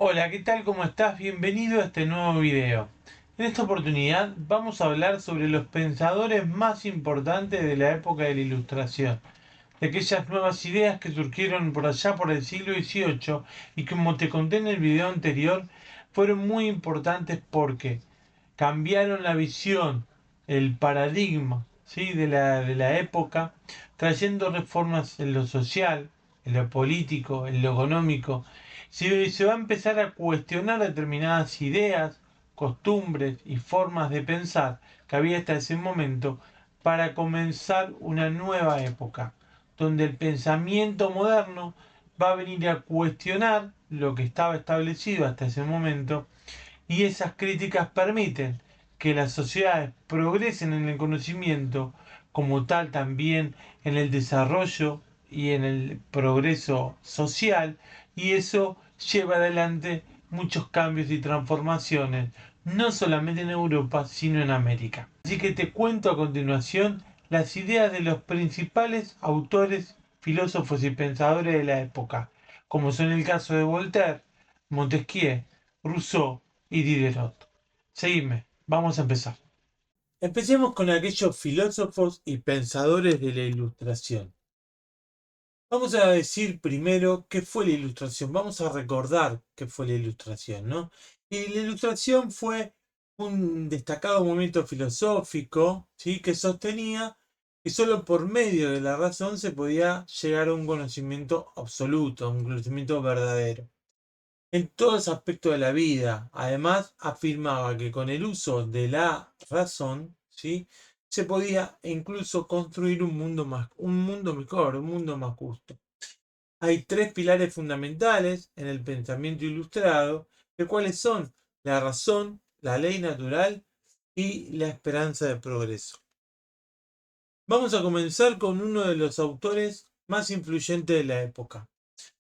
Hola, ¿qué tal? ¿Cómo estás? Bienvenido a este nuevo video. En esta oportunidad vamos a hablar sobre los pensadores más importantes de la época de la Ilustración, de aquellas nuevas ideas que surgieron por allá por el siglo XVIII y que, como te conté en el video anterior, fueron muy importantes porque cambiaron la visión, el paradigma, ¿sí? de la época, trayendo reformas en lo social, en lo político, en lo económico. Se va a empezar a cuestionar determinadas ideas, costumbres y formas de pensar que había hasta ese momento para comenzar una nueva época, donde el pensamiento moderno va a venir a cuestionar lo que estaba establecido hasta ese momento, y esas críticas permiten que las sociedades progresen en el conocimiento, como tal también en el desarrollo y en el progreso social, y eso lleva adelante muchos cambios y transformaciones, no solamente en Europa, sino en América. Así que te cuento a continuación las ideas de los principales autores, filósofos y pensadores de la época, como son el caso de Voltaire, Montesquieu, Rousseau y Diderot. Seguime, vamos a empezar. Empecemos con aquellos filósofos y pensadores de la Ilustración. Vamos a decir primero qué fue la Ilustración. Vamos a recordar qué fue la Ilustración, ¿no? Y la Ilustración fue un destacado movimiento filosófico, ¿sí? Que sostenía que solo por medio de la razón se podía llegar a un conocimiento absoluto, a un conocimiento verdadero en todos los aspectos de la vida. Además, afirmaba que con el uso de la razón, ¿sí? Se podía incluso construir un mundo mejor, un mundo más justo. Hay tres pilares fundamentales en el pensamiento ilustrado, los cuales son la razón, la ley natural y la esperanza de progreso. Vamos a comenzar con uno de los autores más influyentes de la época,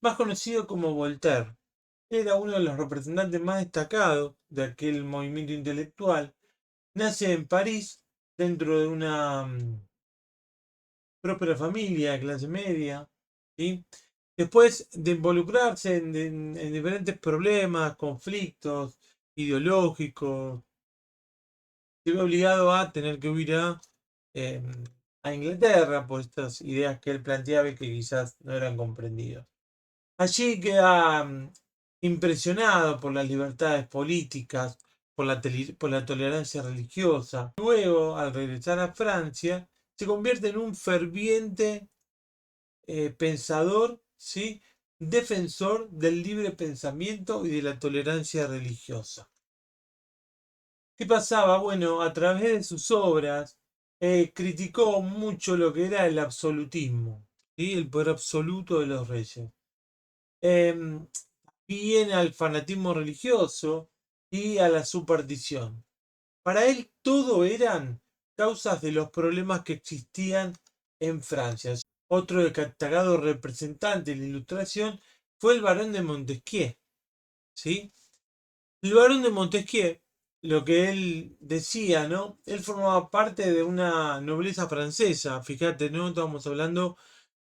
más conocido como Voltaire. Era uno de los representantes más destacados de aquel movimiento intelectual. Nace en París dentro de una próspera familia de clase media, ¿sí? Después de involucrarse en diferentes problemas, conflictos ideológicos, se ve obligado a tener que huir eh, a Inglaterra por estas ideas que él planteaba y que quizás no eran comprendidas. Allí queda impresionado por las libertades políticas, por la tolerancia religiosa. Luego, al regresar a Francia, se convierte en un ferviente pensador, ¿sí? Defensor del libre pensamiento y de la tolerancia religiosa. ¿Qué pasaba? Bueno, a través de sus obras criticó mucho lo que era el absolutismo, ¿sí? El poder absoluto de los reyes. Em, Bien al fanatismo religioso y a la superstición. Para él todo eran causas de los problemas que existían en Francia. Otro destacado representante de la Ilustración fue el barón de Montesquieu, ¿sí? El barón de Montesquieu, lo que él decía, ¿no? Él formaba parte de una nobleza francesa, fíjate, ¿no? Estamos hablando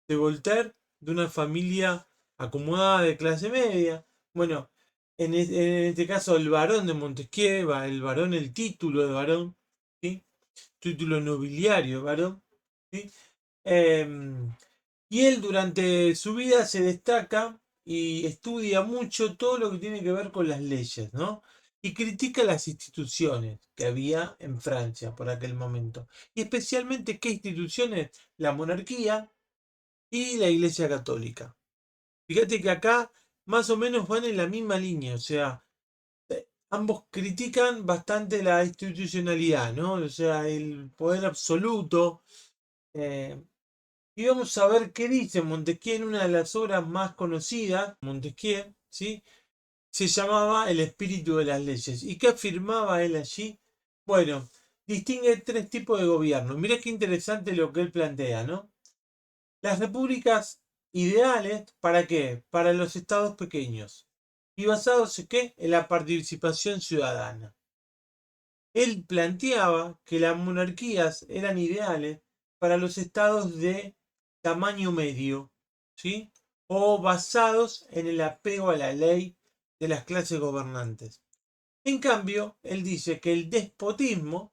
de Voltaire, de una familia acomodada de clase media. Bueno, en este caso el barón de Montesquieu, el barón, el título de barón, ¿sí? Título nobiliario, varón, ¿sí? Em, y él durante su vida se destaca y estudia mucho todo lo que tiene que ver con las leyes, ¿no? Y critica las instituciones que había en Francia por aquel momento. Y especialmente qué instituciones, la monarquía y la Iglesia Católica. Fíjate que acá más o menos van en la misma línea, o sea, ambos critican bastante la institucionalidad, ¿no? O sea, el poder absoluto. eh, y vamos a ver qué dice Montesquieu en una de las obras más conocidas, Montesquieu, ¿sí? Se llamaba El espíritu de las leyes. ¿Y qué afirmaba él allí? Bueno, distingue tres tipos de gobierno. Mirá qué interesante lo que él plantea, ¿no? Las repúblicas ideales, ¿para qué? Para los estados pequeños. ¿Y basados en qué? En la participación ciudadana. Él planteaba que las monarquías eran ideales para los estados de tamaño medio, ¿sí? O basados en el apego a la ley de las clases gobernantes. En cambio, él dice que el despotismo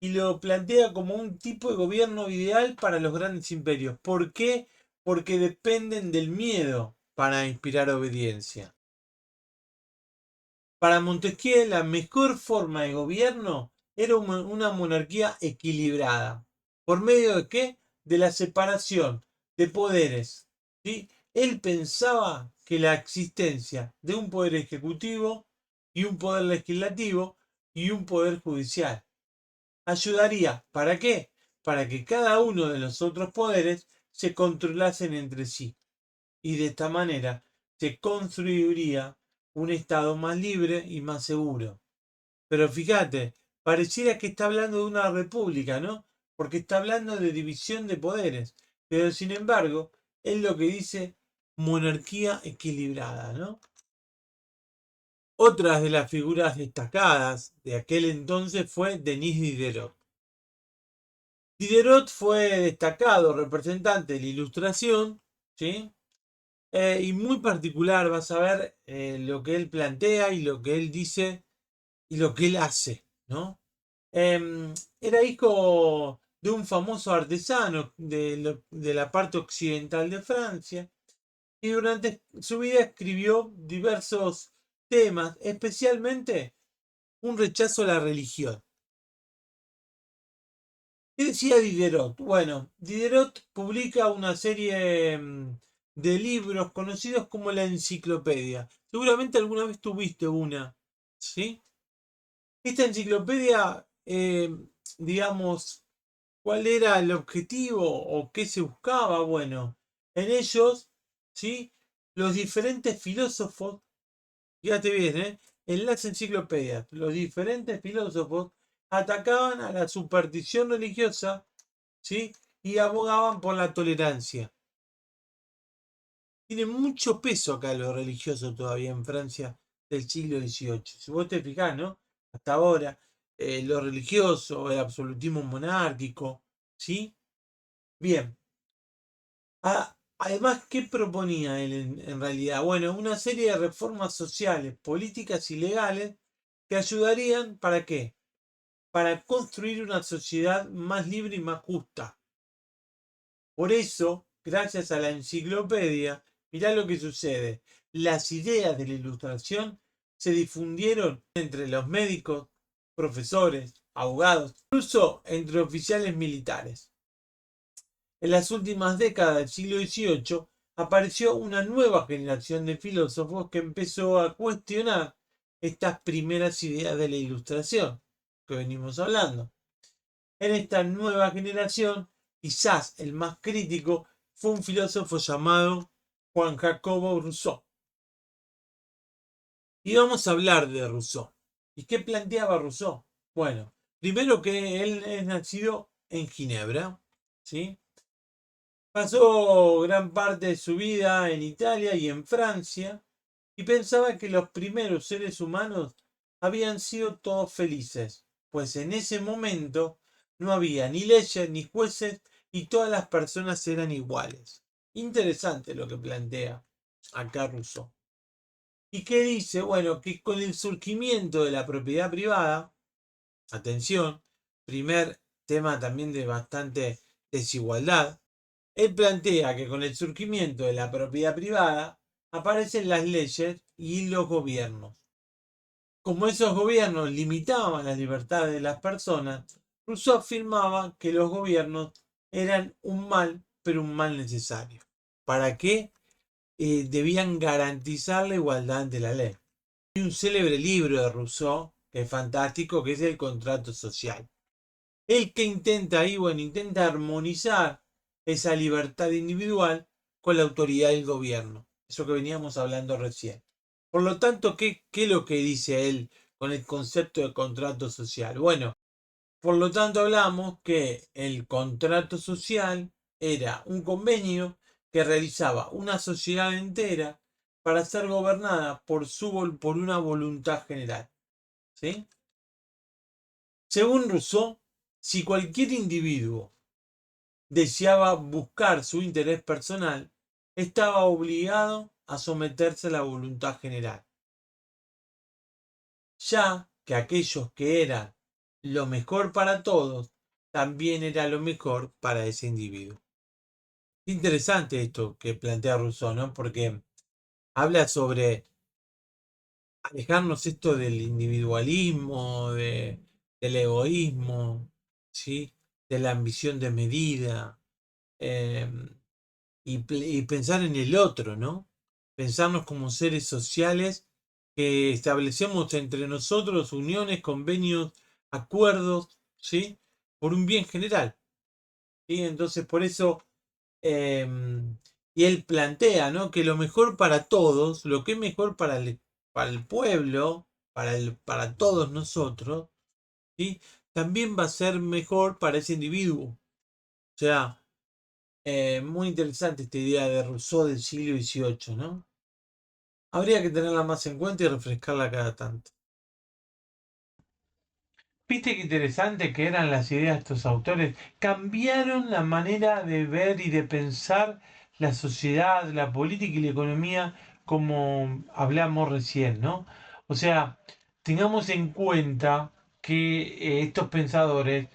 y lo plantea como un tipo de gobierno ideal para los grandes imperios. ¿Por qué? Porque dependen del miedo para inspirar obediencia. Para Montesquieu, la mejor forma de gobierno era una monarquía equilibrada. ¿Por medio de qué? De la separación de poderes. ¿Sí? Él pensaba que la existencia de un poder ejecutivo y un poder legislativo y un poder judicial ayudaría. ¿Para qué? Para que cada uno de los otros poderes se controlasen entre sí. Y de esta manera se construiría un Estado más libre y más seguro. Pero fíjate, pareciera que está hablando de una república, ¿no? Porque está hablando de división de poderes. Pero sin embargo, es lo que dice monarquía equilibrada, ¿no? Otra de las figuras destacadas de aquel entonces fue Denis Diderot. Diderot fue destacado representante de la Ilustración, ¿sí? Y muy particular, vas a ver lo que él plantea y lo que él dice y lo que él hace, ¿no? Era hijo de un famoso artesano de la parte occidental de Francia y durante su vida escribió diversos temas, especialmente un rechazo a la religión. ¿Qué decía Diderot? Bueno, Diderot publica una serie de libros conocidos como la enciclopedia. Seguramente alguna vez tuviste una, ¿sí? Esta enciclopedia, digamos, ¿cuál era el objetivo o qué se buscaba? Bueno, en ellos, ¿sí? Los diferentes filósofos, fíjate bien, en las enciclopedias, los diferentes filósofos atacaban a la superstición religiosa, ¿sí? Y abogaban por la tolerancia. Tiene mucho peso acá lo religioso todavía en Francia del siglo XVIII. Si vos te fijás, ¿no? Hasta ahora, lo religioso, el absolutismo monárquico, ¿sí? Bien. Además, ¿qué proponía él en realidad? Bueno, una serie de reformas sociales, políticas y legales que ayudarían, ¿para qué? Para construir una sociedad más libre y más justa. Por eso, gracias a la enciclopedia, mirá lo que sucede. Las ideas de la Ilustración se difundieron entre los médicos, profesores, abogados, incluso entre oficiales militares. En las últimas décadas del siglo XVIII apareció una nueva generación de filósofos que empezó a cuestionar estas primeras ideas de la Ilustración que venimos hablando. En esta nueva generación, quizás el más crítico fue un filósofo llamado Juan Jacobo Rousseau. Y vamos a hablar de Rousseau. ¿Y qué planteaba Rousseau? Bueno, primero que él es nacido en Ginebra, ¿sí? Pasó gran parte de su vida en Italia y en Francia y pensaba que los primeros seres humanos habían sido todos felices, pues en ese momento no había ni leyes ni jueces y todas las personas eran iguales. Interesante lo que plantea acá Rousseau. ¿Y qué dice? Bueno, que con el surgimiento de la propiedad privada, atención, primer tema también de bastante desigualdad, él plantea que con el surgimiento de la propiedad privada aparecen las leyes y los gobiernos. Como esos gobiernos limitaban las libertades de las personas, Rousseau afirmaba que los gobiernos eran un mal, pero un mal necesario. ¿Para qué? Debían garantizar la igualdad ante la ley. Hay un célebre libro de Rousseau, que es fantástico, que es El contrato social. El que intenta ahí, bueno, intenta armonizar esa libertad individual con la autoridad del gobierno. Eso que veníamos hablando recién. Por lo tanto, ¿qué es lo que dice él con el concepto de contrato social? Bueno, por lo tanto hablamos que el contrato social era un convenio que realizaba una sociedad entera para ser gobernada por una voluntad general. ¿Sí? Según Rousseau, si cualquier individuo deseaba buscar su interés personal, estaba obligado a someterse a la voluntad general. ya que aquellos que eran lo mejor para todos, también era lo mejor para ese individuo. Interesante esto que plantea Rousseau, ¿no? Porque habla sobre alejarnos esto del individualismo, del egoísmo, ¿sí? De la ambición de medida, y pensar en el otro, ¿no? Pensarnos como seres sociales que establecemos entre nosotros uniones, convenios, acuerdos, ¿sí? Por un bien general, ¿sí? Entonces, por eso, y él plantea, ¿no? Que lo mejor para todos, lo que es mejor para el pueblo, para todos nosotros, ¿sí? También va a ser mejor para ese individuo. O sea, muy interesante esta idea de Rousseau del siglo XVIII, ¿no? Habría que tenerla más en cuenta y refrescarla cada tanto. ¿Viste qué interesante que eran las ideas de estos autores? Cambiaron la manera de ver y de pensar la sociedad, la política y la economía como hablamos recién, ¿no? O sea, tengamos en cuenta que estos pensadores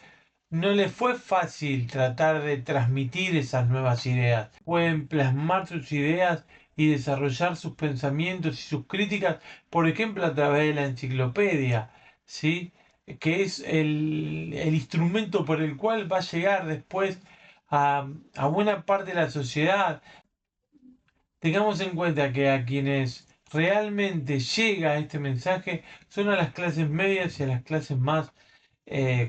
no les fue fácil tratar de transmitir esas nuevas ideas. Pueden plasmar sus ideas y desarrollar sus pensamientos y sus críticas, por ejemplo, a través de la enciclopedia, ¿sí? Que es el instrumento por el cual va a llegar después a buena parte de la sociedad. Tengamos en cuenta que a quienes realmente llega este mensaje son a las clases medias y a las clases más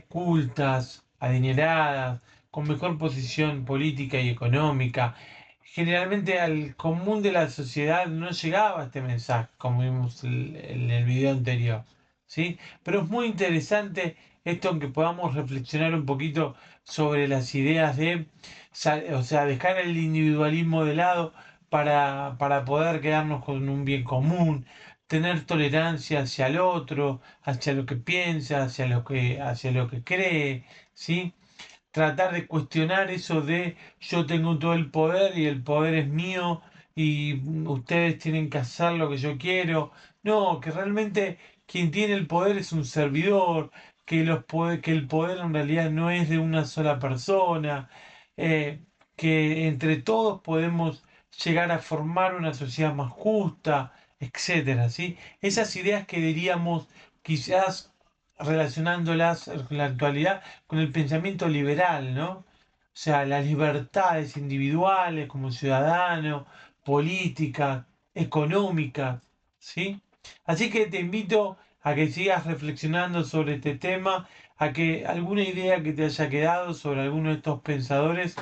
cultas, adineradas, con mejor posición política y económica. Generalmente al común de la sociedad no llegaba este mensaje, como vimos en el video anterior. ¿Sí? Pero es muy interesante esto en que podamos reflexionar un poquito sobre las ideas de, o sea, dejar el individualismo de lado para poder quedarnos con un bien común, tener tolerancia hacia el otro, hacia lo que piensa, hacia lo que cree, ¿sí? Tratar de cuestionar eso de yo tengo todo el poder y el poder es mío y ustedes tienen que hacer lo que yo quiero. No, que realmente quien tiene el poder es un servidor, que el poder en realidad no es de una sola persona, eh, que entre todos podemos llegar a formar una sociedad más justa, etcétera, ¿sí? Esas ideas que diríamos quizás relacionándolas en la actualidad con el pensamiento liberal, ¿no? O sea, las libertades individuales como ciudadano, política, económica, ¿sí? Así que te invito a que sigas reflexionando sobre este tema, a que alguna idea que te haya quedado sobre alguno de estos pensadores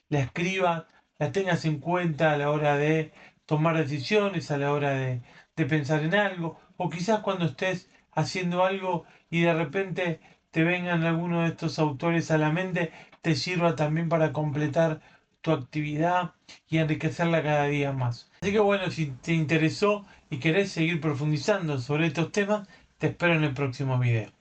la escribas, la tengas en cuenta a la hora de tomar decisiones, a la hora de pensar en algo, o quizás cuando estés haciendo algo y de repente te vengan algunos de estos autores a la mente, te sirva también para completar tu actividad y enriquecerla cada día más. Así que bueno, si te interesó y querés seguir profundizando sobre estos temas, te espero en el próximo video.